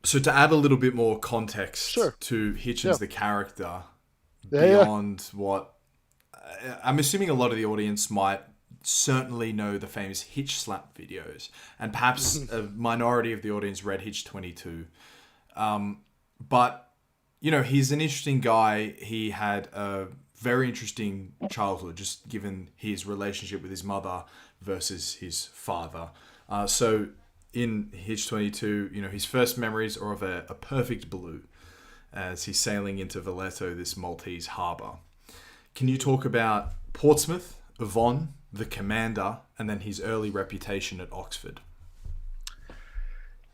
So to add a little bit more context Sure. to Yeah. Hitchens, the character, Yeah. Yeah. beyond what I'm assuming a lot of the audience might certainly know the famous Hitch slap videos, and perhaps Mhm. a minority of the audience read Hitch 22. But he's an interesting guy. He had a very interesting childhood, just given his relationship with his mother versus his father. So in Hitch 22, his first memories are of a perfect blue as he's sailing into Valeto, this Maltese harbour. Can you talk about Portsmouth, Yvonne, the commander, and then his early reputation at Oxford?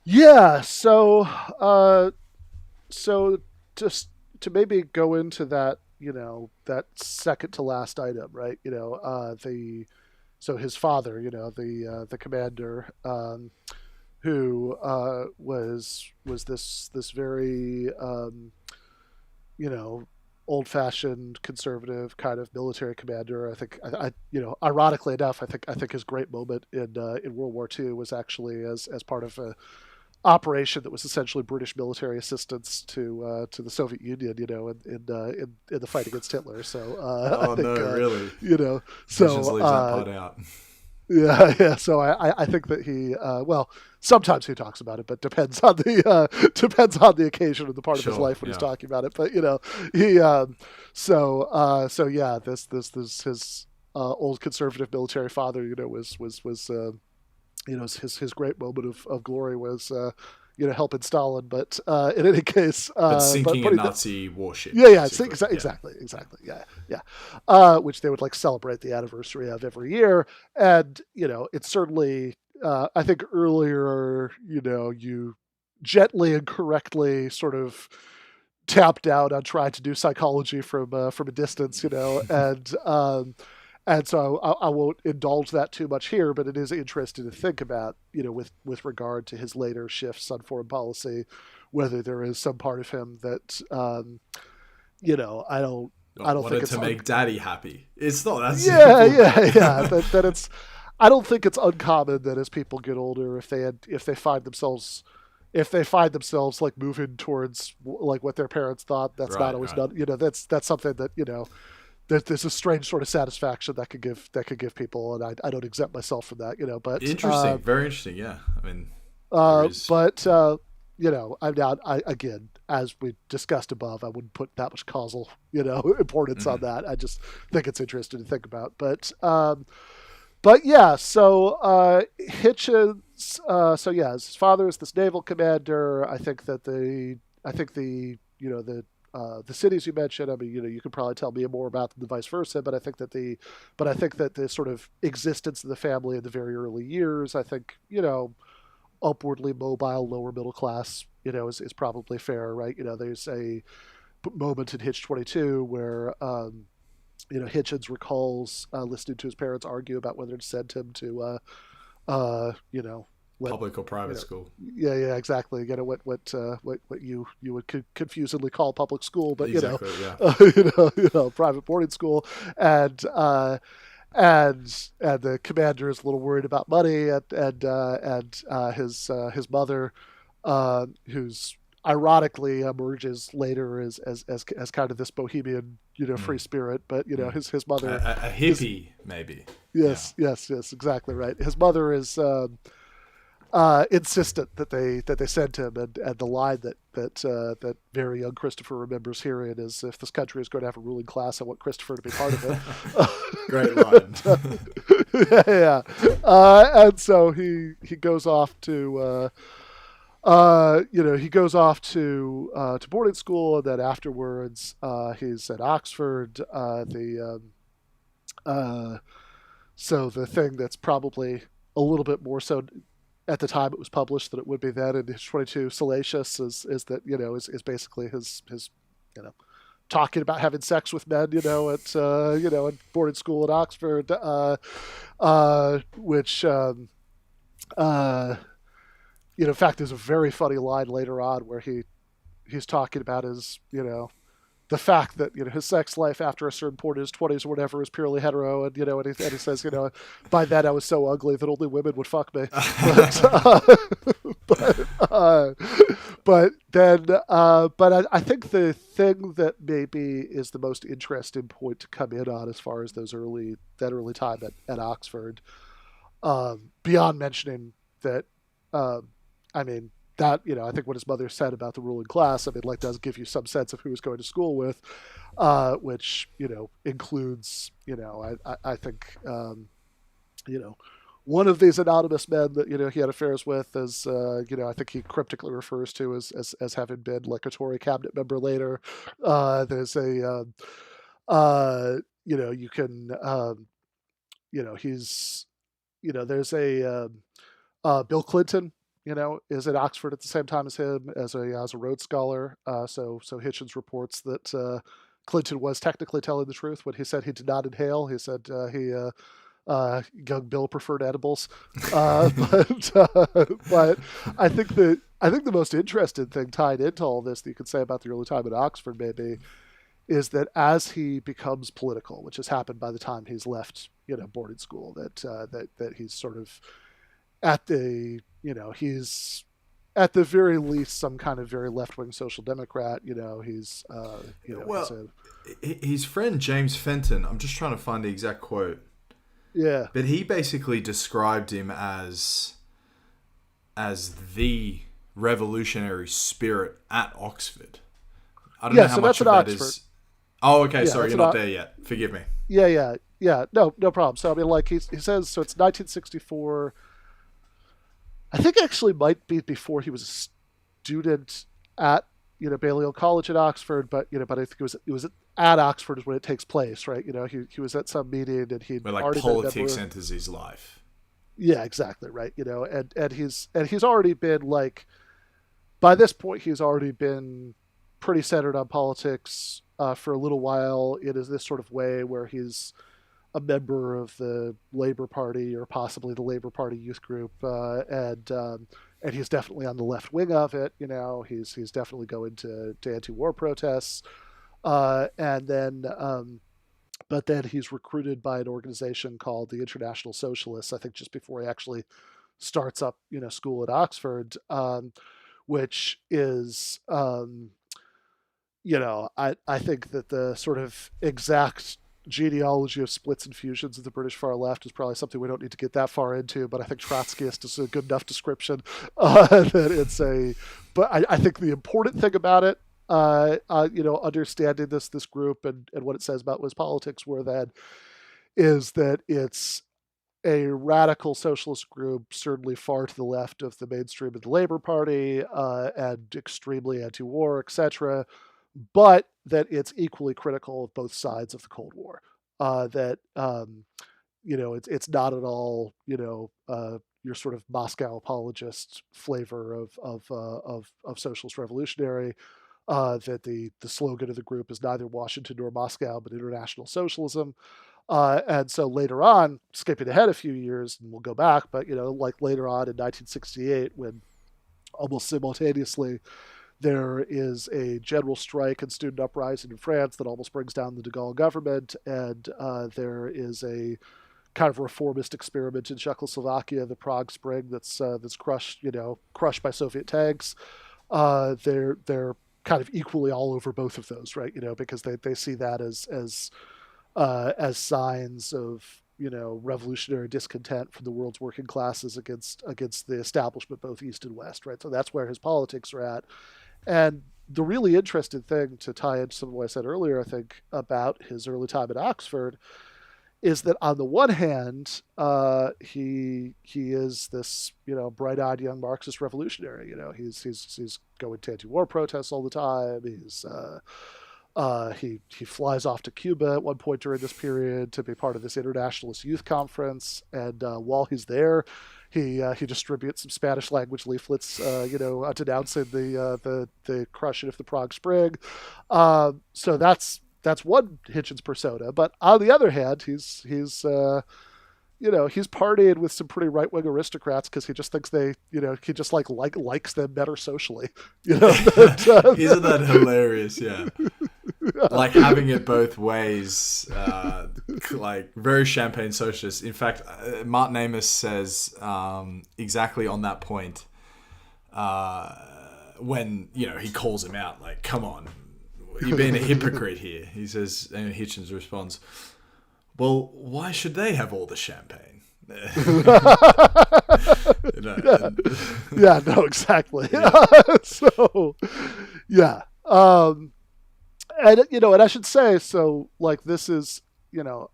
Yeah. So just to maybe go into that, that second to last item, right? The so his father, the commander, who was this very you know old fashioned conservative kind of military commander. I think ironically enough, I think his great moment in World War II was actually as part of a operation that was essentially British military assistance to the Soviet Union, in the fight against Hitler. So I Oh think no, really? you know Hitchens so leaves that part out. yeah, yeah. So I think that he well, sometimes he talks about it, but depends on the occasion and the part of his Sure, life when he's yeah. talking about it. But he so yeah, this his old conservative military father, was his great moment of glory was helping Stalin. But in any case, But but sinking a putting that. Nazi warship, Yeah, yeah, basically. Yeah. exactly. Yeah, yeah. Which they would like celebrate the anniversary of every year, and it's certainly. I think earlier, you gently and correctly sort of tapped out on trying to do psychology from a distance, and so I won't indulge that too much here, but it is interesting to think about, with regard to his later shifts on foreign policy, whether there is some part of him that, you know, I don't, I Oh, don't think wanted it's, to make daddy happy. It's not that yeah, simple, yeah, man. yeah, that it's, I don't think it's uncommon that as people get older, if they find themselves like moving towards like what their parents thought, that's not Right, always right. done. That's something that there's a strange sort of satisfaction that could give people, and I don't exempt myself from that, but Interesting. Very interesting, yeah. I mean, there uh, is. but I'm not. I again, as we discussed above, I wouldn't put that much causal, importance on Mhm. that. I just think it's interesting to think about. But yeah, so Hitchens. So yeah, his father is this naval commander. I think the cities you mentioned. I mean, you could probably tell me more about them than vice versa. But I think that the sort of existence of the family in the very early years. I think upwardly mobile, lower middle class. Is probably fair, right? There's a moment in Hitch 22 where Hitchens recalls listening to his parents argue about whether to send him to what Public or you private know school. yeah, yeah, exactly. What you would confusedly call public school, but Exactly, yeah. private boarding school, and and the commander is a little worried about money, and his mother, who's ironically emerges later as kind of this bohemian, free Mm, spirit, but mm. his mother A is. hippie, maybe. Yeah. Yes, exactly right. His mother is insistent that they send him, and the line that very young Christopher remembers hearing is, "If this country is going to have a ruling class, I want Christopher to be part of it." Great line. Yeah, and so he goes off to. He goes off to boarding school, and then afterwards, he's at Oxford. Uh, so the thing that's probably a little bit more so at the time it was published than it would be then in 22 Salacious is that is basically his you know talking about having sex with men, at boarding school at Oxford, which uh, in fact, there's a very funny line later on where he's talking about his the fact that his sex life after a certain point in his 20s or whatever is purely hetero, and and he says by then I was so ugly that only women would fuck me, but but uh, I think the thing that maybe is the most interesting point to come in on as far as that early time at Oxford, beyond mentioning that, I mean, that I think what his mother said about the ruling class, I mean, like, does give you some sense of who he's going to school with, which includes I think one of these anonymous men that he had affairs with, as I think he cryptically refers to as having been like a Tory cabinet member later. There's a you can he's there's a Bill Clinton, is at Oxford at the same time as him as a Rhodes Scholar. So Hitchens reports that Clinton was technically telling the truth when he said he did not inhale. He said young Bill preferred edibles, but I think the most interesting thing tied into all this that you could say about the early time at Oxford maybe is that as he becomes political, which has happened by the time he's left boarding school, that he's sort of at the he's at the very least some kind of very left-wing social democrat. He's well, his friend James Fenton, I'm just trying to find the exact quote. Yeah. But he basically described him as the revolutionary spirit at Oxford. I don't know how much of that is. Oh, okay. Sorry, you're not there yet. Forgive me. Yeah. No problem. So I mean, like he says, so it's 1964. I think it actually might be before he was a student at Balliol College at Oxford, but but I think it was at Oxford is when it takes place, right? He was at some meeting and he'd where already politics enters his life. Yeah, exactly, right. And he's already been like, by this point he's already been pretty centered on politics for a little while. It is this sort of way where he's a member of the Labour Party or possibly the Labour Party youth group, and he's definitely on the left wing of it. He's definitely going to anti-war protests, and then but then he's recruited by an organization called the International Socialists, I think just before he actually starts up school at Oxford, which is I think that the sort of exact genealogy of splits and fusions of the British far left is probably something we don't need to get that far into, but I think Trotskyist is a good enough description that it's a. But I think the important thing about it, understanding this group and what it says about his politics were then, is that it's a radical socialist group, certainly far to the left of the mainstream of the Labour Party, and extremely anti-war, etc., but that it's equally critical of both sides of the Cold War. That it's not at all your sort of Moscow apologist flavor of socialist revolutionary. That the slogan of the group is neither Washington nor Moscow, but international socialism. And so later on, skipping ahead a few years, and we'll go back, but like later on in 1968, when almost simultaneously there is a general strike and student uprising in France that almost brings down the de Gaulle government, and there is a kind of reformist experiment in Czechoslovakia, the Prague Spring, that's crushed by Soviet tanks. They're kind of equally all over both of those, right? Because they see that as signs of revolutionary discontent from the world's working classes against the establishment, both east and west, right? So that's where his politics are at. And the really interesting thing to tie into some of what I said earlier, I think, about his early time at Oxford, is that on the one hand, he is this bright-eyed young Marxist revolutionary. He's going to anti-war protests all the time. He flies off to Cuba at one point during this period to be part of this internationalist youth conference, and while he's there, he distributes some Spanish language leaflets, denouncing the crushing of the Prague Spring. So that's one Hitchens persona. But on the other hand, he's partying with some pretty right wing aristocrats because he just thinks he just likes them better socially. Isn't that hilarious? Yeah. like having it both ways, like very champagne socialist. In fact, Martin Amis says exactly on that point when he calls him out, like, "Come on, you're being a hypocrite here." He says, and Hitchens responds, "Well, why should they have all the champagne?" Yeah, no, exactly. Yeah. So, yeah. And I should say, so like this is,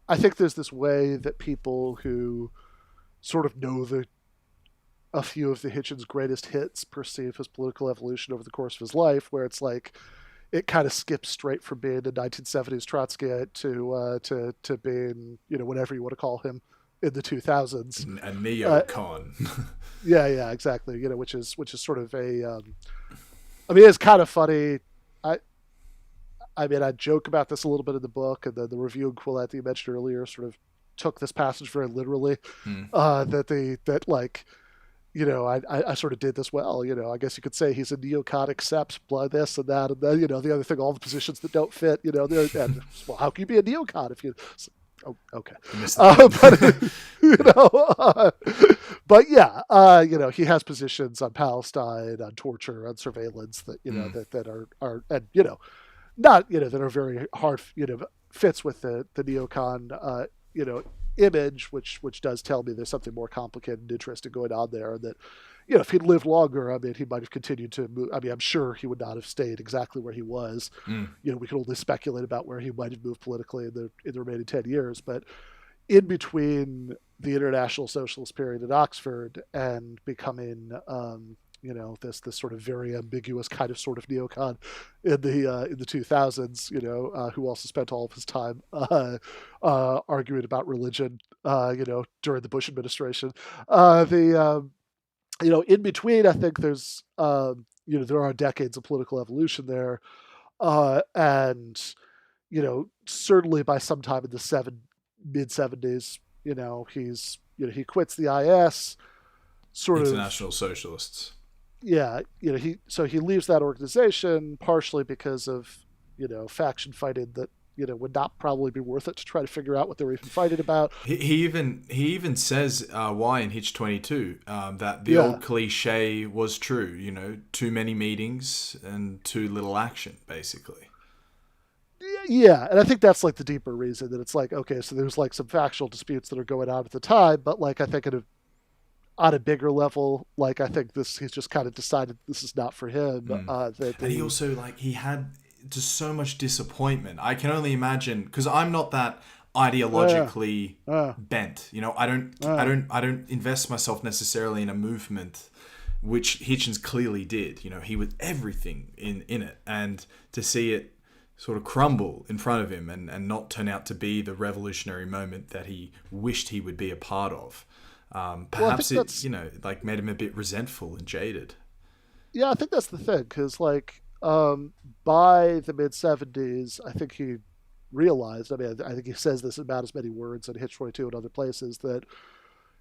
I think there's this way that people who sort of know a few of the Hitchens' greatest hits perceive his political evolution over the course of his life, where it's like it kind of skips straight from being a 1970s Trotskyite to being, whatever you want to call him in the 2000s. A neocon. Yeah, exactly. Which is sort of I mean, it's kind of funny. I mean, I joke about this a little bit in the book, and the review and Quillette that you mentioned earlier sort of took this passage very literally. I sort of did this well. I guess you could say he's a neocon, accepts blood, this and that, and then the other thing, all the positions that don't fit. And well, how can you be a neocon if you? Oh, okay. But he has positions on Palestine, on torture, on surveillance that that are and not that are very hard fits with the neocon image, which does tell me there's something more complicated and interesting going on there. And that if he'd lived longer, I mean, he might have continued to move. I mean, I'm sure he would not have stayed exactly where he was. We can only speculate about where he might have moved politically in the remaining 10 years. But in between the International Socialist period at Oxford and becoming this sort of very ambiguous kind of sort of neocon in the 2000s, who also spent all of his time arguing about religion, during the Bush administration. In between, I think there's there are decades of political evolution there, and certainly by sometime in the mid 70s, he quits the IS, International Socialists. Yeah, he leaves that organization partially because of faction fighting that would not probably be worth it to try to figure out what they were even fighting about. He even says why in Hitch 22 that the old cliche was true. Too many meetings and too little action, basically. Yeah, and I think that's like the deeper reason, that it's like, okay, so there's like some factional disputes that are going on at the time, but like I think on a bigger level, like I think he's just kind of decided this is not for him. And he also he had just so much disappointment. I can only imagine, because I'm not that ideologically bent. I don't invest myself necessarily in a movement, which Hitchens clearly did. He was everything in it, and to see it sort of crumble in front of him and not turn out to be the revolutionary moment that he wished he would be a part of. Perhaps it, made him a bit resentful and jaded. Yeah, I think that's the thing, because by the mid 70s, I think he realized. I mean, I think he says this in about as many words in Hitch 22 and other places, that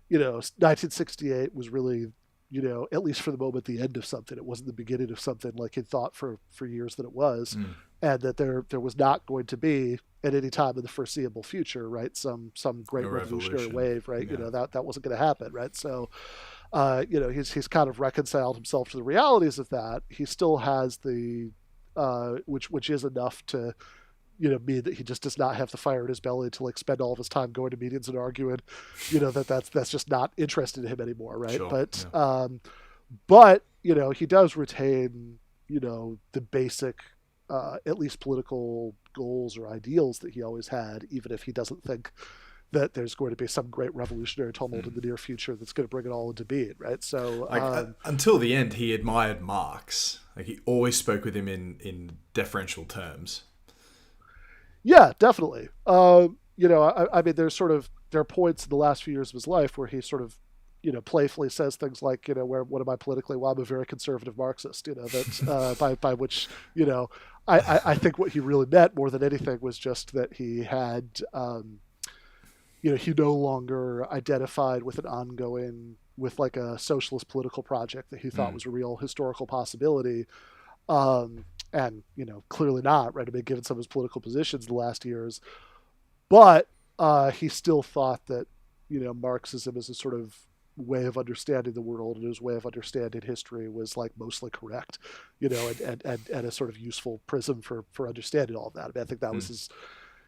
1968 was really, at least for the moment, the end of something. It wasn't the beginning of something like he'd thought for years that it was, and that there was not going to be at any time in the foreseeable future, right, some great revolutionary wave, right? Yeah. That wasn't going to happen, right? So, he's kind of reconciled himself to the realities of that. He still has the which is enough to mean that he just does not have the fire in his belly to spend all of his time going to meetings and arguing, that's just not interested in him anymore, right? Sure, But he does retain the basic at least political goals or ideals that he always had, even if he doesn't think that there's going to be some great revolutionary tumult in the near future that's going to bring it all into being, right? So until the end, he admired Marx. He always spoke with him in deferential terms. Yeah, definitely. I mean, there are points in the last few years of his life where he sort of, playfully says things like, what am I politically? Well, I'm a very conservative Marxist. That by which, I think what he really meant more than anything was just that he had, he no longer identified with with a socialist political project that he thought was a real historical possibility. and clearly not, right? I mean, given some of his political positions in the last years, but he still thought that Marxism as a sort of way of understanding the world and his way of understanding history was like mostly correct, and a sort of useful prism for understanding all of that. I mean, I think that was Mm.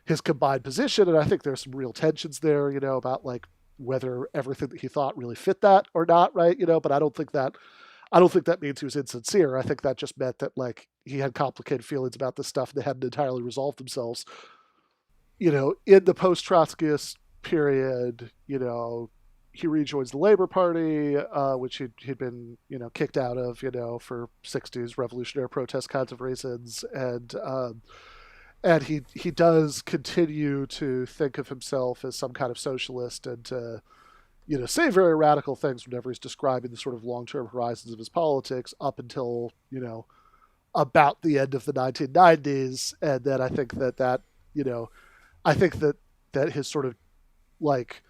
his combined position, and I think there's some real tensions there, about like whether everything that he thought really fit that or not, right? But I don't think that means he was insincere. I think that just meant that like he had complicated feelings about this stuff and they hadn't entirely resolved themselves. In the post Trotskyist period, he rejoins the Labor Party, which he'd been, kicked out of, for '60s revolutionary protest kinds of reasons, and he does continue to think of himself as some kind of socialist and to say very radical things whenever he's describing the sort of long term horizons of his politics up until about the end of the 1990s, and then I think that you know I think that his sort of like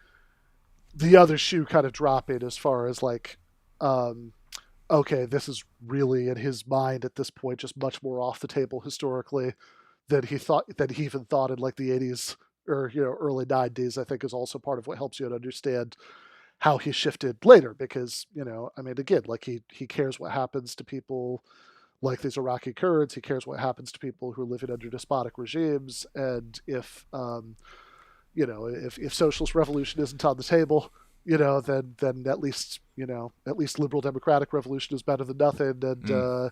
the other shoe kind of dropping as far as like um okay, this is really in his mind at this point just much more off the table historically than he even thought in like the 80s or early 90s. I think is also part of what helps you to understand how he shifted later, because I mean, again, like he cares what happens to people like these Iraqi Kurds. He cares what happens to people who are living under despotic regimes, and if socialist revolution isn't on the table, then at least liberal democratic revolution is better than nothing, Mm.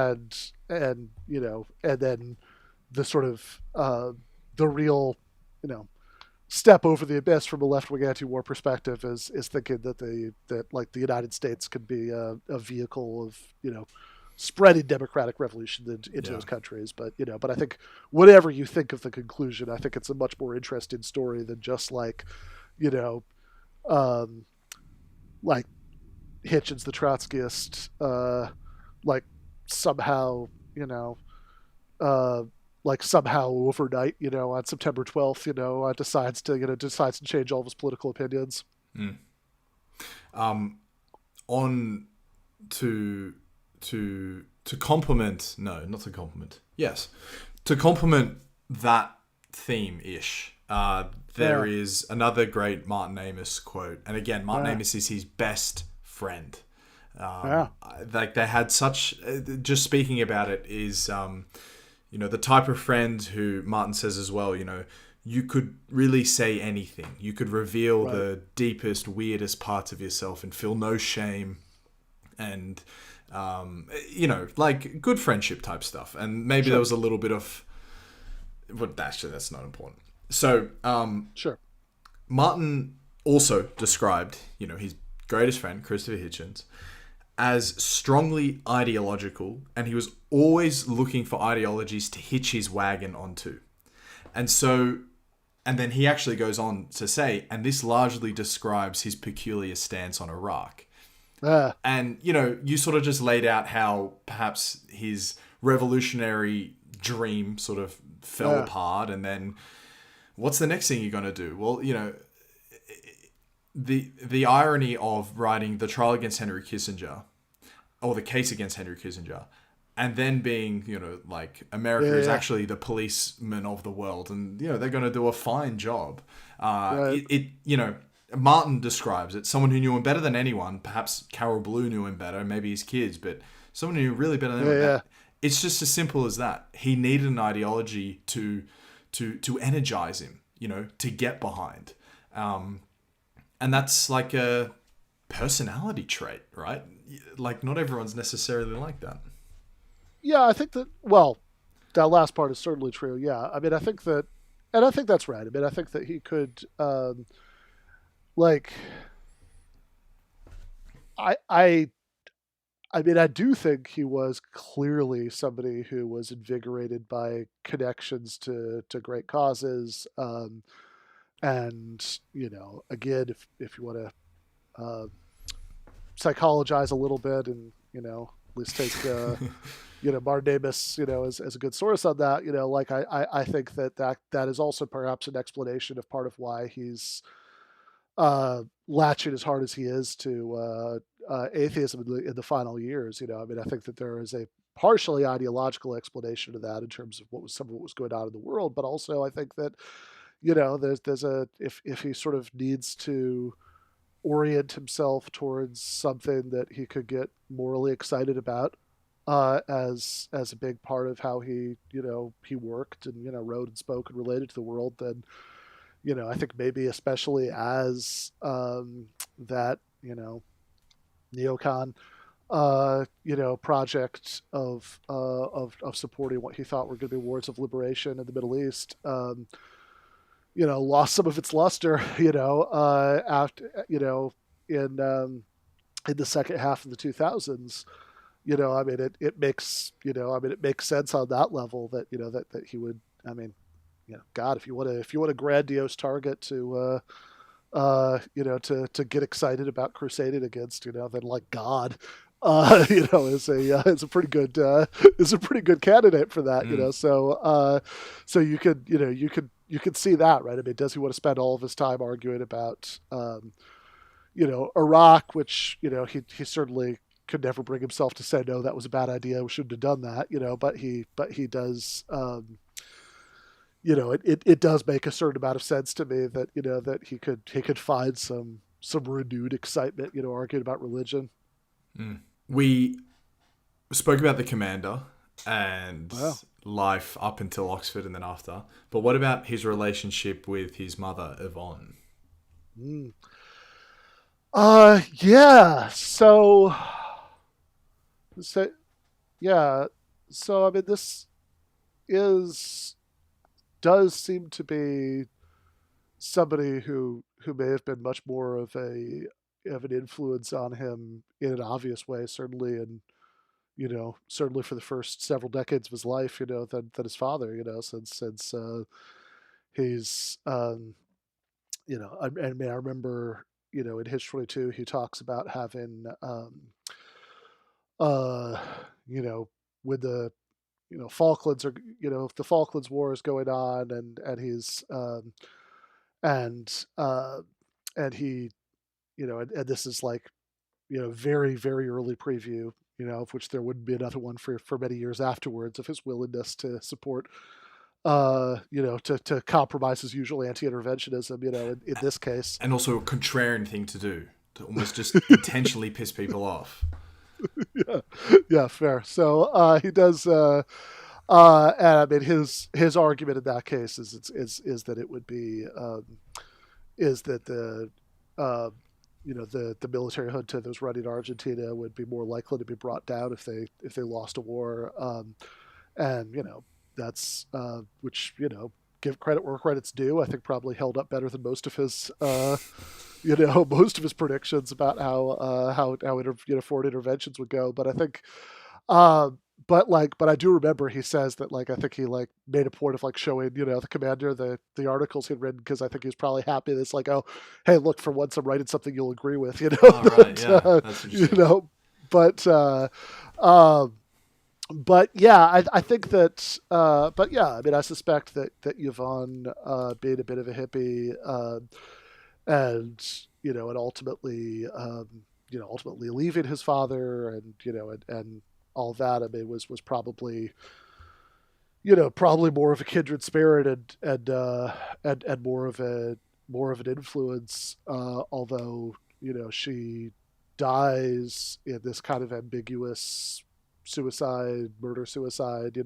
and then the sort of the real step over the abyss from a left wing anti war perspective is thinking that like the United States could be a vehicle of spreading democratic revolution into Yeah. those countries. But I think whatever you think of the conclusion, I think it's a much more interesting story than just like you know um, like Hitchens the Trotskyist, like somehow uh, like somehow overnight, on September 12th, decides to change all of his political opinions. Mm. Um, on to to complement, no, not to complement, yes, to complement that theme ish. There Yeah, is another great Martin Amis quote, and again, Martin yeah, Amis is his best friend. yeah, Like they had such. Just speaking about it is, the type of friend who Martin says as well. You could really say anything. You could reveal right, the deepest, weirdest parts of yourself and feel no shame and like good friendship type stuff. And maybe there sure, was a little bit of, well, actually, that's not important. So sure, Martin also described, his greatest friend, Christopher Hitchens, as strongly ideological, and he was always looking for ideologies to hitch his wagon onto. And so, and then he actually goes on to say, and this largely describes his peculiar stance on Iraq. yeah, And, you sort of just laid out how perhaps his revolutionary dream sort of fell yeah, apart. And then what's the next thing you're going to do? Well, the irony of writing the trial against Henry Kissinger, or the case against Henry Kissinger, and then being, like America yeah, is yeah, actually the policeman of the world, and they're going to do a fine job. right, Martin describes it. Someone who knew him better than anyone. Perhaps Carol Blue knew him better, maybe his kids, but someone who knew really better than yeah, anyone. yeah, It's just as simple as that. He needed an ideology to energize him, to get behind, and that's like a personality trait, right? Like not everyone's necessarily like that. yeah. I think that, well, that last part is certainly true. Yeah, I mean, I think that, and I think that's right. I mean, I think that he could, like, I, I, I mean, I do think he was clearly somebody who was invigorated by connections to great causes, and again, if you want to psychologize a little bit, and at least take Mardamus, as a good source on that. Like I think that is also perhaps an explanation of part of why he's latching as hard as he is atheism in the final years. I mean, I think that there is a partially ideological explanation to that in terms of some of what was going on in the world, but also I think that there's a if he sort of needs to orient himself towards something that he could get morally excited about, as a big part of how he worked and wrote and spoke and related to the world, then I think maybe especially as that neocon project of supporting what he thought were going to be wars of liberation in the Middle East, lost some of its luster, after in the second half of the 2000s. I mean, it makes it makes sense on that level that that he would. I mean, God, if you want a grandiose target to to get excited about crusading against, then like God, is a pretty good candidate for that. So you could see that, right? I mean, does he want to spend all of his time arguing about Iraq, which he certainly could never bring himself to say no, that was a bad idea, we shouldn't have done that, but he does. It does make a certain amount of sense to me that that he could find some renewed excitement, arguing about religion. We spoke about the commander and Wow. life up until Oxford and then after, but what about his relationship with his mother, Yvonne? Mm. Yeah. So yeah. So I mean, this is does seem to be somebody who may have been much more of an influence on him in an obvious way, certainly, and certainly for the first several decades of his life, than his father, since he's I mean, I remember in Hitch 22 he talks about having uh you know when the Falklands are if the Falklands War is going on, and he's and and he and this is like very very early preview, of which there wouldn't be another one for many years afterwards, of his willingness to support to compromise his usual anti-interventionism, in this case. And also a contrarian thing to do, to almost just intentionally piss people off. Yeah, yeah, fair. So he does. And I mean, his argument in that case is that it would be is that the uh, the military junta that was running Argentina would be more likely to be brought down if they lost a war, and that's which give credit where credit's due. I think probably held up better than most of his most of his predictions about how foreign interventions would go. But I think but I do remember he says that, like, I think he like made a point of like showing the commander the articles he'd written, because I think he was probably happy that it's like, oh, hey, look, for once I'm writing something you'll agree with, Oh, right, but, yeah, that's interesting. but but yeah, I think that but yeah, I mean, I suspect that Yvonne, being a bit of a hippie, and and ultimately leaving his father, and and all that, I mean, was probably probably more of a kindred spirit, and more of an influence, although she dies in this kind of ambiguous murder suicide.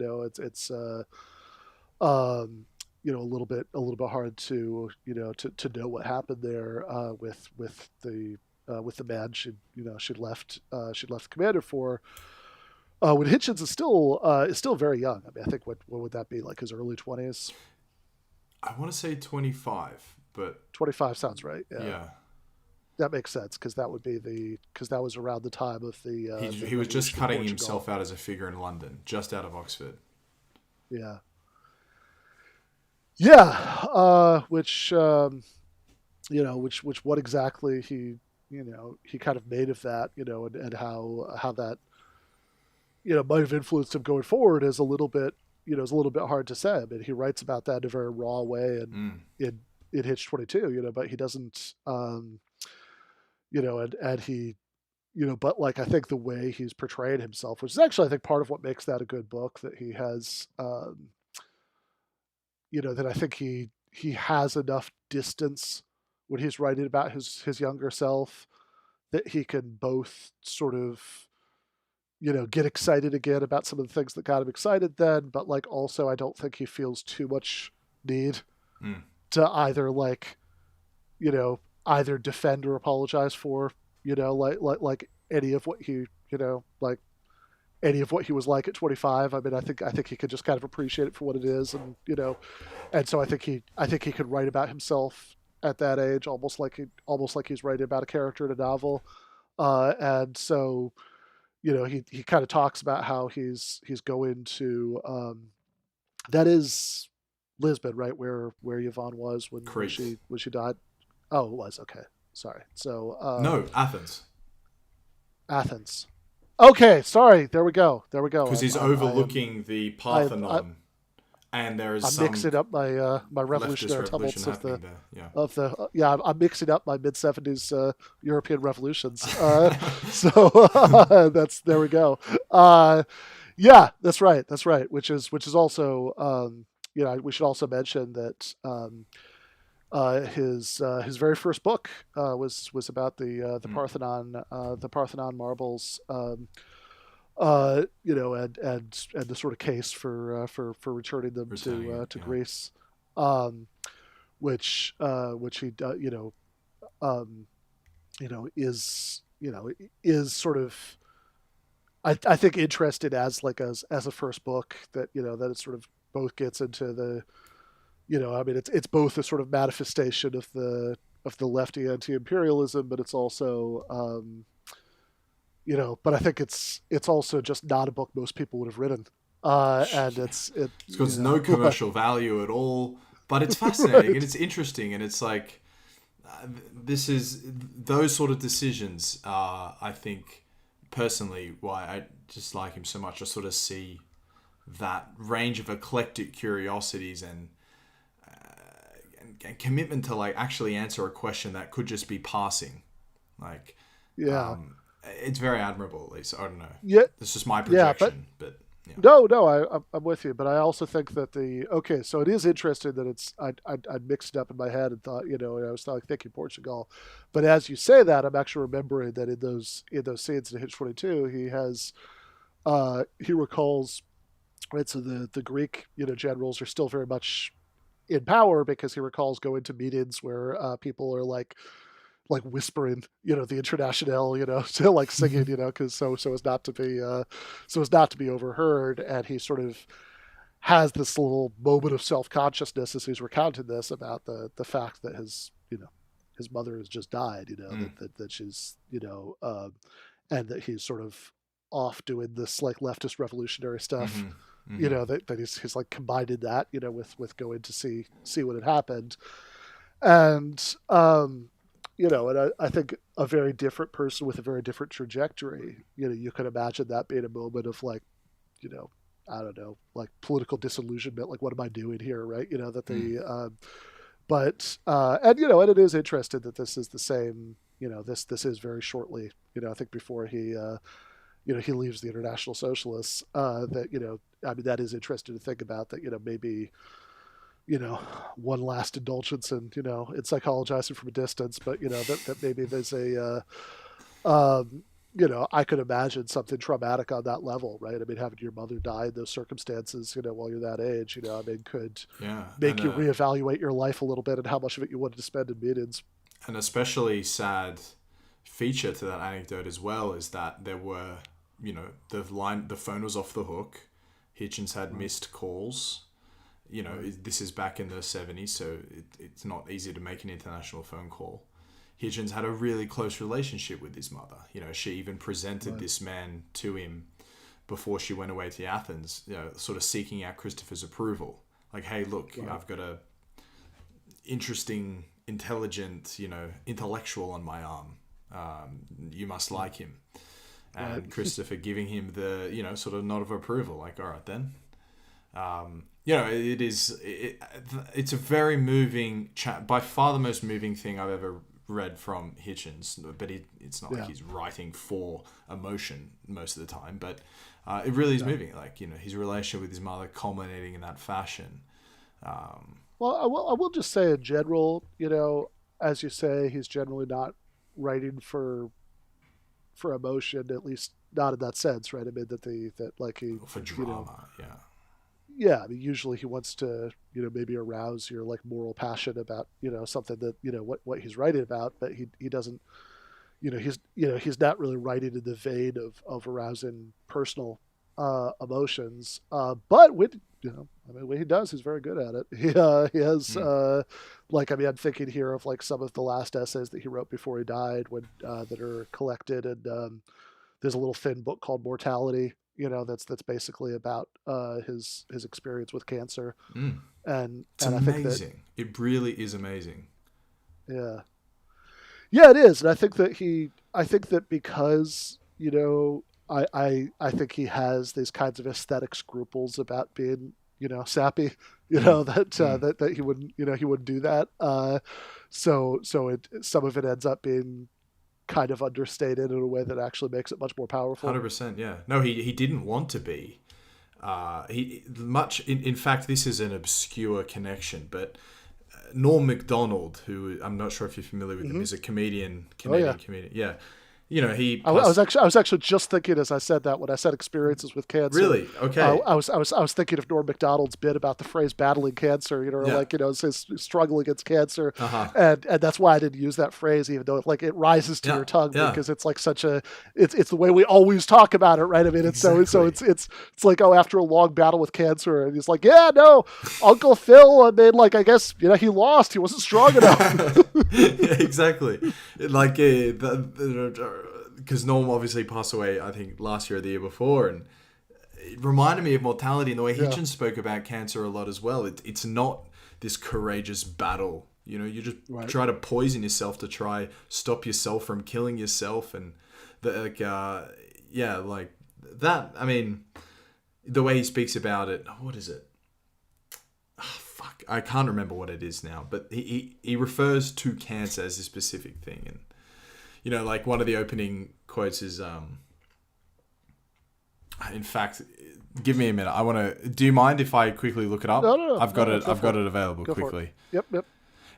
Um a little bit hard to to know what happened there, with the man she'd left the commander for, when Hitchens is still very young. I mean, I think what would that be, like his early 20s? I want to say 25, but 25 sounds right. Yeah, yeah. that makes sense, because that was around the time of the He was just revolution in cutting Portugal. himself out as a figure in London, just out of Oxford. Yeah, yeah, which which what exactly he kind of made of that, and how that might have influenced him going forward, is a little bit is a little bit hard to say. I mean, he writes about that in a very raw way, and Mm. in Hitch 22, but he doesn't, and he but like I think the way he's portrayed himself, which is actually I think part of what makes that a good book, that he has, that I think he has enough distance when he's writing about his younger self, that he can both sort of get excited again about some of the things that got him excited then, but like also I don't think he feels too much need Mm. to either like either defend or apologize for like any of what he like any of what he was like at 25. I mean, I think he could just kind of appreciate it for what it is, and and so I think he could write about himself at that age almost like he's writing about a character in a novel. And so he kind of talks about how he's going to that is Lisbon, right, where Yvonne was when Crete. she died. Oh, it was, okay. Sorry. So No, Athens. Athens. Okay, sorry. There we go. There we go. Because he's overlooking the I Parthenon, and there is I'm some mixing up my leftist revolutionary revolution tumults happening there. Yeah. yeah, I'm mixing up my mid '70s European revolutions. So that's there we go. Yeah, that's right. That's right. Which is also we should also mention that his very first book was about the Mm. Parthenon marbles. And the sort of case for returning them Returning it. to Yeah. Greece, which he um, is sort of I think interested as like as a first book, that that it sort of both gets into the I mean it's both a sort of manifestation of the lefty anti-imperialism, but it's also but I think it's also just not a book most people would have written. And Yeah. it's it It's got no commercial value at all, but it's fascinating and right. it's interesting, and it's like this is those sort of decisions are, I think, personally, why I just like him so much. I sort of see that range of eclectic curiosities and commitment to like actually answer a question that could just be passing. Like, Yeah. it's very admirable. At least I don't know. Yeah. It's just my Yeah. But projection, but yeah. no, I'm with you. But I also think that okay, so it is interesting that I mixed it up in my head and thought I was like thinking Portugal, but as you say that, I'm actually remembering that in those scenes in Hitch 22, he recalls, right. So the Greek generals are still very much in power, because he recalls going to meetings where people are like whispering, the Internationale, to like singing, because so as not to be overheard, and he sort of has this little moment of self consciousness as he's recounting this about the fact that his mother has just died, Mm. that she's and that he's sort of off doing this like leftist revolutionary stuff, Mm-hmm. Mm-hmm. that he's like combined that with going to see what had happened. And and I think a very different person with a very different trajectory, you could imagine that being a moment of like, you know, I don't know, like political disillusionment, like what am I doing here, right? That Mm. the but and and it is interesting that this is the same. This is very shortly. I think before he leaves the International Socialists. That I mean, that is interesting to think about. That maybe one last indulgence in psychologizing from a distance, but that maybe there's a I could imagine something traumatic on that level, right? I mean, having your mother die in those circumstances, while you're that age, I mean, could Yeah, make you reevaluate your life a little bit and how much of it you wanted to spend in meetings. an especially sad feature to that anecdote as well is that there were, the phone was off the hook. Hitchens had Right, missed calls. right, This is back in the 70s, so it's not easy to make an international phone call. Hitchens had a really close relationship with his mother. She even presented right, this man to him before she went away to Athens, sort of seeking out Christopher's approval. Like, hey, look, right, I've got a interesting, intelligent, intellectual on my arm. You must like him. right, And Christopher giving him the, sort of nod of approval. Like, all right, then. It's a very moving, by far the most moving thing I've ever read from Hitchens, but it's not like he's writing for emotion most of the time. But it really is moving. Like, his relationship with his mother culminating in that fashion. Well, I will just say in general, as you say, he's generally not writing for emotion, at least not in that sense, right? I mean that like he For drama, yeah. Yeah, I mean, usually he wants to, maybe arouse your like moral passion about, something that, what he's writing about, but he doesn't, he's not really writing in the vein of arousing personal emotions. But when, I mean, when he does, he's very good at it. He has, like, I mean, I'm thinking here of like some of the last essays that he wrote before he died, when that are collected, and there's a little thin book called Mortality. That's basically about his experience with cancer, and It's I think that amazing. It really is amazing. yeah, yeah, it is, and I think that because I think he has these kinds of aesthetic scruples about being sappy, that he wouldn't do that. So some of it ends up being kind of understated in a way that actually makes it much more powerful. 100%, yeah. No, he didn't want to be. In fact, this is an obscure connection, but Norm Macdonald, who I'm not sure if you're familiar with him, is a Canadian comedian. Yeah. I was actually just thinking as I said that when I said experiences with cancer. Really? Okay. I was thinking of Norm Macdonald's bit about the phrase battling cancer, his struggle against cancer, and that's why I didn't use that phrase, even though it rises to your tongue because it's like such a it's the way we always talk about it, right? I mean, it's exactly. so it's like, after a long battle with cancer, and he's like, Uncle Phil, and then I guess he lost, he wasn't strong enough. Yeah, exactly. Like because Norm obviously passed away, I think, last year or the year before, and it reminded me of Mortality and the way Hitchens spoke about cancer a lot as well. It's not this courageous battle. You just try to poison yourself to try stop yourself from killing yourself, and like that. I mean, the way he speaks about it. What is it? Fuck, I can't remember what it is now. But he refers to cancer as a specific thing, and like one of the opening quotes is, in fact, give me a minute. Do you mind if I quickly look it up? No. I've got it available quickly. Yep.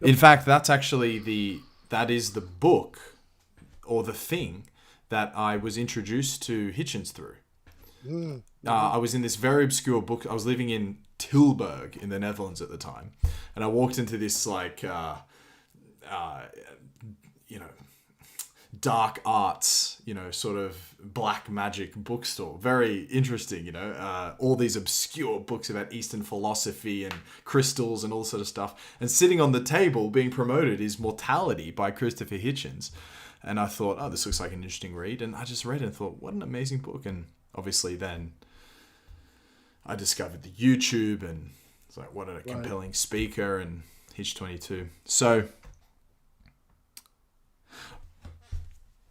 In fact, that's actually that is the book or the thing that I was introduced to Hitchens through. I was in this very obscure book. I was living in Tilburg in the Netherlands at the time, and I walked into this dark arts, sort of black magic bookstore. Very interesting, all these obscure books about Eastern philosophy and crystals and all sort of stuff. And sitting on the table being promoted is Mortality by Christopher Hitchens. And I thought, oh, this looks like an interesting read. And I just read it and thought, what an amazing book. And obviously then I discovered the YouTube, and it's like, what a compelling speaker, and Hitch22. So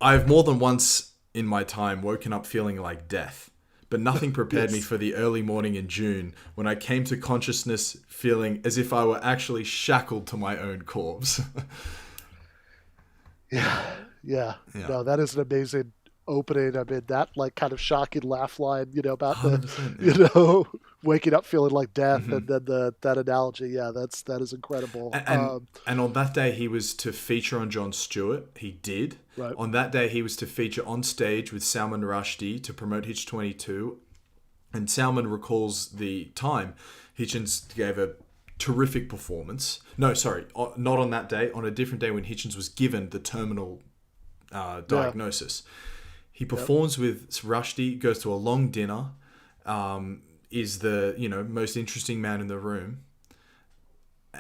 I've more than once in my time woken up feeling like death, but nothing prepared me for the early morning in June when I came to consciousness feeling as if I were actually shackled to my own corpse. Yeah. No, that is an amazing opening. I mean, that kind of shocking laugh line, about the, waking up feeling like death, and then that analogy. Yeah, that is incredible. And on that day, he was to feature on Jon Stewart. He did. Right. On that day, he was to feature on stage with Salman Rushdie to promote Hitch22. And Salman recalls the time Hitchens gave a terrific performance. No, sorry, not on that day. On a different day when Hitchens was given the terminal diagnosis. He performs with Rushdie, goes to a long dinner, is the most interesting man in the room.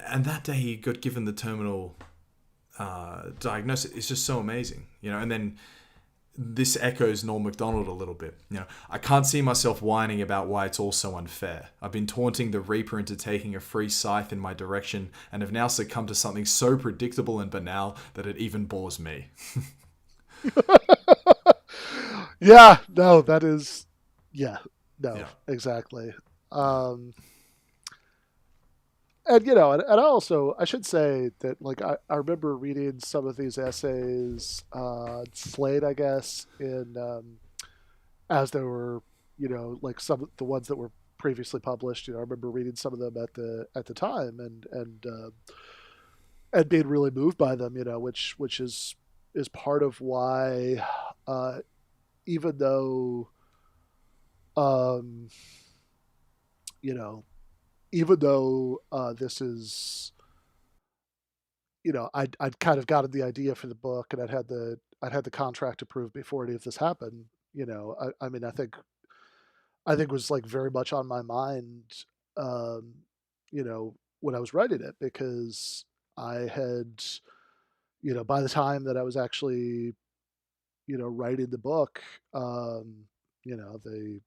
And that day he got given the terminal diagnosis. It's just so amazing, and then this echoes Norm Macdonald a little bit. I can't see myself whining about why it's all so unfair. I've been taunting the Reaper into taking a free scythe in my direction and have now succumbed to something so predictable and banal that it even bores me. Yeah, no, that is, exactly. and you know, and I also I should say that like I remember reading some of these essays, Slate, I guess, in as they were, you know, like some of the ones that were previously published. You know, I remember reading some of them at the time, and being really moved by them. You know, which is part of why, uh, even though, um, you know, even though this is, you know, I'd kind of gotten the idea for the book, and I'd had the contract approved before any of this happened. You know, I mean, I think it was like very much on my mind, um, you know, when I was writing it, because I had, you know, by the time that I was actually, you know, writing the book, um, you know, you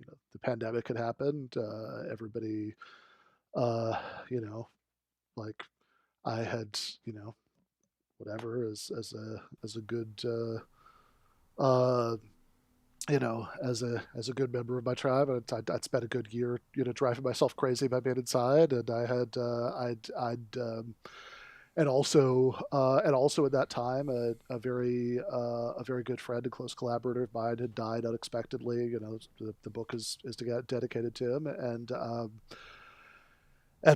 know, the pandemic had happened. Everybody, uh, you know, like I had, you know, whatever as a good, uh, you know, as a good member of my tribe, and I'd spent a good year, you know, driving myself crazy by being inside, and I had, and also at that time, a very good friend and close collaborator of mine had died unexpectedly. You know, the book is to get dedicated to him, and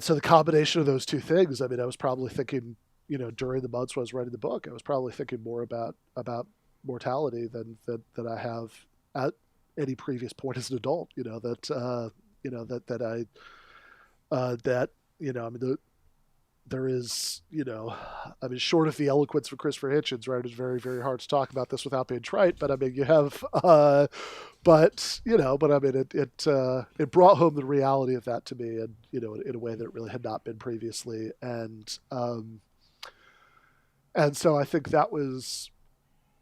so the combination of those two things, I mean, I was probably thinking, you know, during the months when I was writing the book, I was probably thinking more about mortality than I have at any previous point as an adult. You know that I that you know, I mean, there is, you know, I mean, short of the eloquence of Christopher Hitchens, right? It's very, very hard to talk about this without being trite. But I mean, you have, but you know, but I mean, it brought home the reality of that to me, and you know, in a way that it really had not been previously, and so I think that was,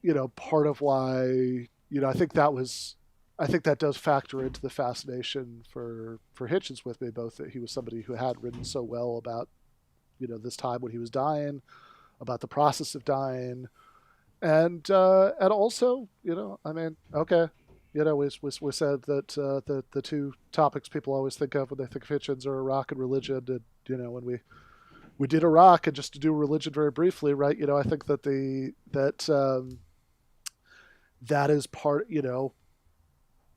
you know, part of why, you know, I think that does factor into the fascination for Hitchens with me, both that he was somebody who had written so well about, you know, this time when he was dying, about the process of dying, and also, you know, I mean, okay, you know, we said that the two topics people always think of when they think of Hitchens are Iraq and religion, and you know, when we did Iraq, and just to do religion very briefly, right? You know, I think that that is part, you know,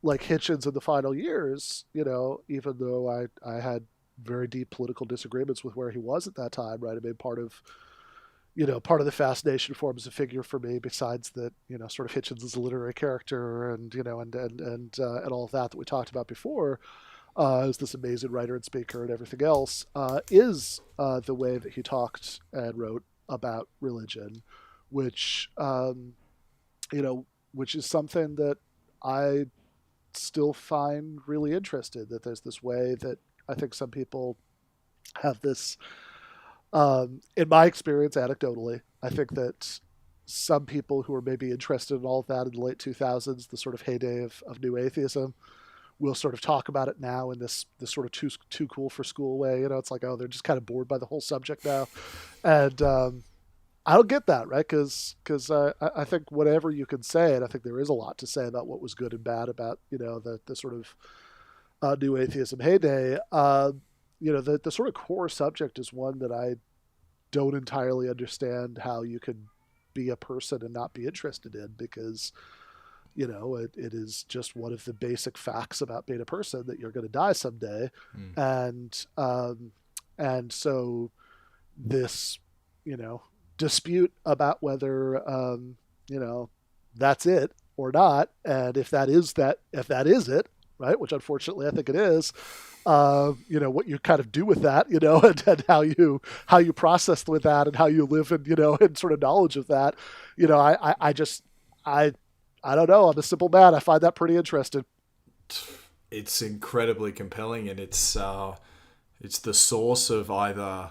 like Hitchens in the final years, you know, even though I had very deep political disagreements with where he was at that time, right? I mean, part of, you know, part of the fascination for him as a figure for me, besides that, you know, sort of Hitchens as a literary character, and you know, and all of that we talked about before, as this amazing writer and speaker and everything else, is the way that he talked and wrote about religion, which, you know, which is something that I still find really interesting. That there's this way that I think some people have this, in my experience, anecdotally, I think that some people who are maybe interested in all of that in the late 2000s, the sort of heyday of new atheism, will sort of talk about it now in this sort of too cool for school way. You know, it's like, oh, they're just kind of bored by the whole subject now, and I don't get that, right? Because I think whatever you can say, and I think there is a lot to say about what was good and bad about, you know, the sort of new atheism heyday. You know, the sort of core subject is one that I don't entirely understand how you can be a person and not be interested in, because you know, it is just one of the basic facts about being a person that you're going to die someday, Mm. and and so this, you know, dispute about whether, you know, that's it or not, and if that is it, right, which unfortunately I think it is, you know, what you kind of do with that, you know, and how you process with that, and how you live in, you know, in sort of knowledge of that, you know, I just I I don't know. I'm a simple man. I find that pretty interesting. It's incredibly compelling, and it's the source of either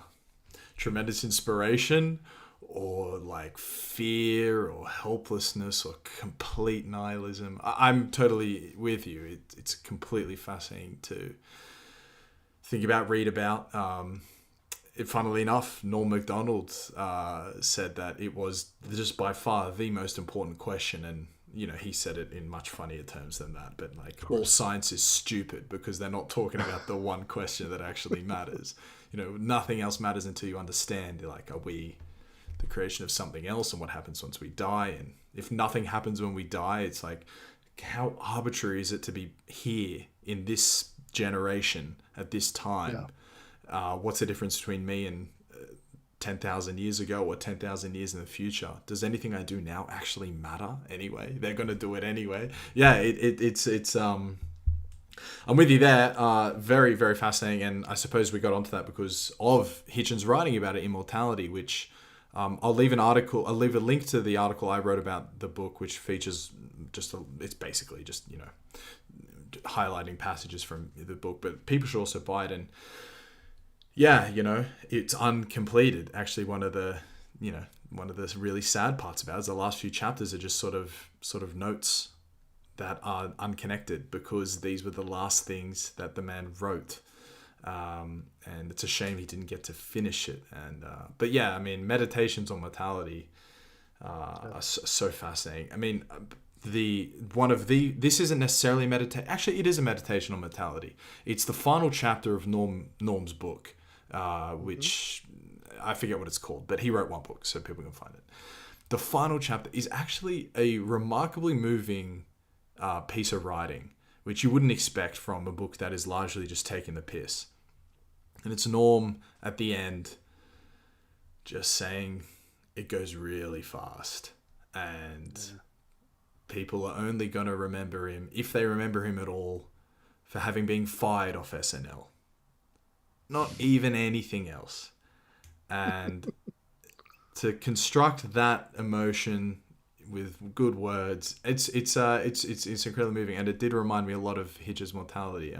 tremendous inspiration or like fear or helplessness or complete nihilism. I'm totally with you. It's completely fascinating to think about, read about. Funnily enough, Norm Macdonald said that it was just by far the most important question, and he said it in much funnier terms than that, but like Of all course. science is stupid because they're not talking about the one question that actually matters. Nothing else matters until you understand, like, are we the creation of something else, and what happens once we die? And if nothing happens when we die, it's like, how arbitrary is it to be here in this generation at this Yeah. time? What's the difference between me and 10,000 years ago or 10,000 years in the future? Does anything I do now actually matter anyway? They're going to do it anyway. Yeah, it's I'm with you there. Very, very fascinating. And I suppose we got onto that because of Hitchens writing about it, Immortality, which I'll leave a link to the article I wrote about the book, which features it's basically just, highlighting passages from the book, but people should also buy it. And yeah, it's uncompleted. Actually, one of the really sad parts about it is the last few chapters are just sort of notes that are unconnected because these were the last things that the man wrote. And it's a shame he didn't get to finish it. And but yeah, I mean, meditations on mortality are so fascinating. I mean, this isn't necessarily actually, it is a meditation on mortality. It's the final chapter of Norm's book, Hmm. which I forget what it's called, but he wrote one book, so people can find it. The final chapter is actually a remarkably moving piece of writing, which you wouldn't expect from a book that is largely just taking the piss. And it's Norm at the end just saying it goes really fast, and people are only going to remember him, if they remember him at all, for having been fired off SNL. Not even anything else. And to construct that emotion with good words, it's incredibly moving, and it did remind me a lot of Hitch's Mortality.